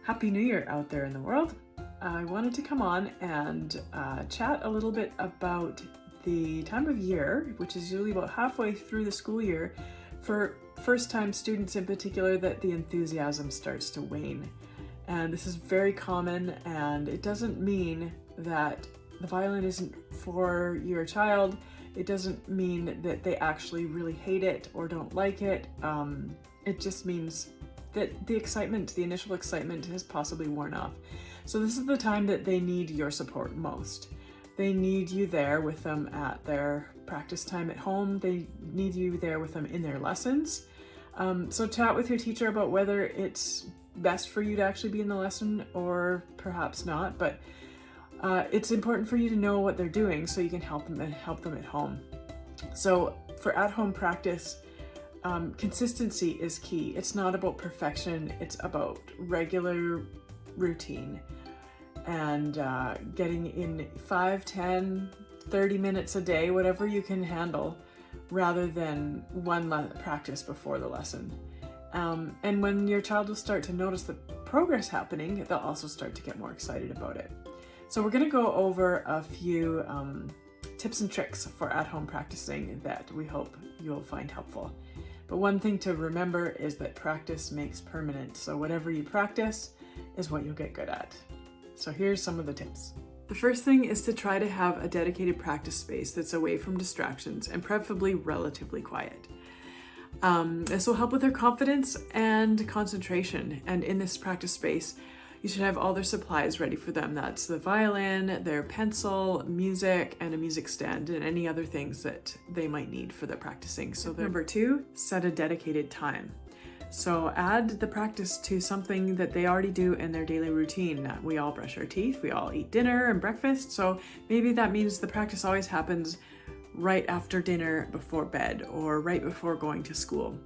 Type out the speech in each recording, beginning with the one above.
Happy New Year out there in the world. I wanted to come on and chat a little bit about the time of year, which is usually about halfway through the school year, for first-time students in particular, that the enthusiasm starts to wane. And this is very common, and it doesn't mean that the violin isn't for your child. It doesn't mean that they actually really hate it or don't like it. It just means that the initial excitement has possibly worn off. So this is the time that they need your support most. They need you there with them at their practice time at home. They need you there with them in their lessons. So chat with your teacher about whether it's best for you to actually be in the lesson or perhaps not, but it's important for you to know what they're doing so you can help them at home. So for at-home practice, consistency is key. It's not about perfection, it's about regular routine and getting in 5, 10, 30 minutes a day, whatever you can handle, rather than one practice before the lesson. And when your child will start to notice the progress happening, they'll also start to get more excited about it. So we're going to go over a few tips and tricks for at-home practicing that we hope you'll find helpful. But one thing to remember is that practice makes permanent. So whatever you practice is what you'll get good at. So here's some of the tips. The first thing is to try to have a dedicated practice space that's away from distractions and preferably relatively quiet. This will help with their confidence and concentration. And in this practice space, you should have all their supplies ready for them. That's the violin, their pencil, music, and a music stand, and any other things that they might need for their practicing. So number 2, set a dedicated time. So add the practice to something that they already do in their daily routine. We all brush our teeth, we all eat dinner and breakfast, so maybe that means the practice always happens right after dinner before bed or right before going to school.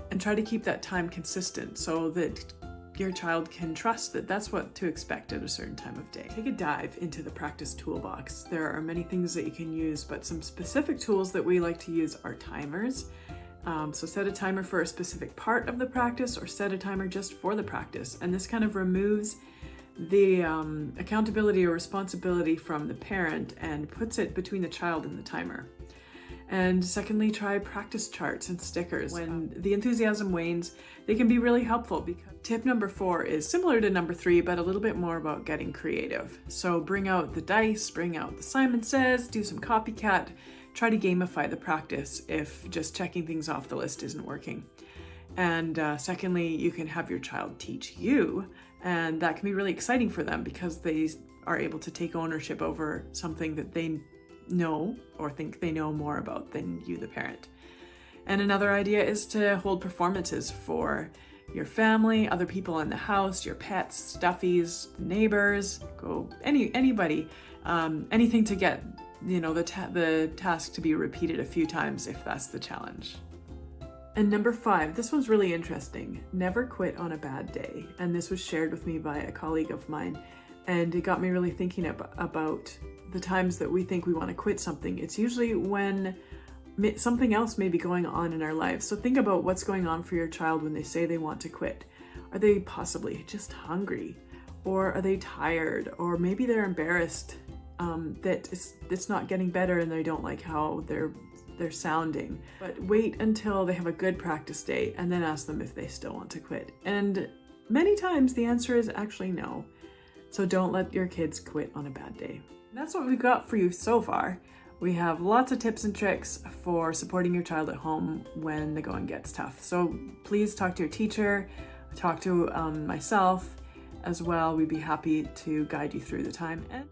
And try to keep that time consistent so that your child can trust that that's what to expect at a certain time of day. Take a dive into the practice toolbox. There are many things that you can use, but some specific tools that we like to use are timers. So set a timer for a specific part of the practice or set a timer just for the practice. And this kind of removes the accountability or responsibility from the parent and puts it between the child and the timer. And secondly, try practice charts and stickers. When the enthusiasm wanes, they can be really helpful. Because tip number 4 is similar to number 3, but a little bit more about getting creative. So bring out the dice, bring out the Simon Says, do some copycat, try to gamify the practice if just checking things off the list isn't working. And secondly, you can have your child teach you, and that can be really exciting for them because they are able to take ownership over something that they know or think they know more about than you, the parent. And another idea is to hold performances for your family, other people in the house, your pets, stuffies, neighbors, anybody, anything to get the task to be repeated a few times if that's the challenge. And number 5, this one's really interesting. Never quit on a bad day. And this was shared with me by a colleague of mine. And it got me really thinking about the times that we think we want to quit something. It's usually when something else may be going on in our lives. So think about what's going on for your child when they say they want to quit. Are they possibly just hungry? Or are they tired? Or maybe they're embarrassed that it's not getting better and they don't like how they're sounding. But wait until they have a good practice day and then ask them if they still want to quit. And many times the answer is actually no. So don't let your kids quit on a bad day. And that's what we've got for you so far. We have lots of tips and tricks for supporting your child at home when the going gets tough. So please talk to your teacher, talk to myself as well. We'd be happy to guide you through the time. And